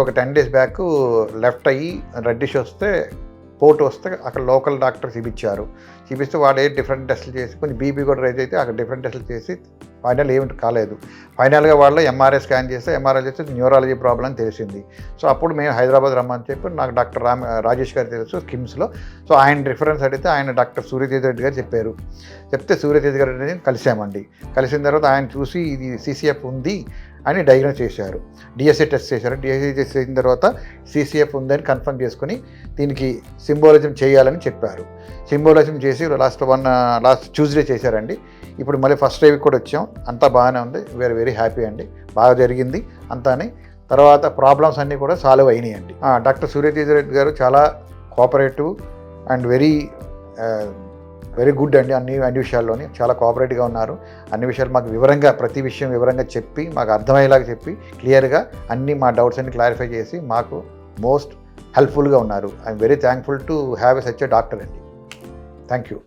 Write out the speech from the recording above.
ఒక 10 days back left అయ్యి reddish వస్తే పోటు వస్తే అక్కడ లోకల్ డాక్టర్ చూపించారు. చూపిస్తే వాడు డిఫరెంట్ టెస్టులు చేసి కొంచెం బీపీ కూడా రైజ్ అయితే అక్కడ డిఫరెంట్ టెస్టులు చేసి ఫైనల్ ఏమి కాలేదు. ఫైనల్గా వాళ్ళు ఎంఆర్ఐ స్కాన్ చేస్తే ఎంఆర్ఐ చేస్తే న్యూరాలజీ ప్రాబ్లం తెలిసింది. సో అప్పుడు మేము హైదరాబాద్ రమ్మని చెప్పి నాకు డాక్టర్ రాజేష్ గారు తెలుసు కిమ్స్లో. సో ఆయన రిఫరెన్స్ అడిగితే ఆయన డాక్టర్ సూర్యతేజ రెడ్డి గారు చెప్పారు. చెప్తే సూర్యతేజ రెడ్డిని కలిసామండి. కలిసిన తర్వాత ఆయన చూసి ఇది CCF ఉంది అని డయాగ్నోస్ చేశారు. డిఎస్ఏ టెస్ట్ చేశారు. డిఎస్ఏ టెస్ట్ చేసిన తర్వాత CCF ఉందని కన్ఫర్మ్ చేసుకుని దీనికి సింబోలిజం చేయాలని చెప్పారు. సింబోలిజం చేసి లాస్ట్ ట్యూస్డే చేశారండి. ఇప్పుడు మళ్ళీ ఫస్ట్ డే కూడా వచ్చాం. అంతా బాగానే ఉంది. వీఆర్ వెరీ హ్యాపీ అండి. బాగా జరిగింది అంతా అని. తర్వాత ప్రాబ్లమ్స్ అన్నీ కూడా సాల్వ్ అయినాయండి. డాక్టర్ సూర్యతేజ రెడ్డి గారు చాలా కోఆపరేటివ్ అండ్ వెరీ గుడ్ అండి. అన్ని విషయాల్లోని చాలా కోఆపరేటివ్గా ఉన్నారు. అన్ని విషయాలు మాకు వివరంగా ప్రతి విషయం వివరంగా చెప్పి మాకు అర్థమయ్యేలాగా చెప్పి క్లియర్గా అన్ని మా డౌట్స్ అన్ని క్లారిఫై చేసి మాకు మోస్ట్ హెల్ప్ఫుల్గా ఉన్నారు. I'm very thankful to have such a doctor అండి. Thank you.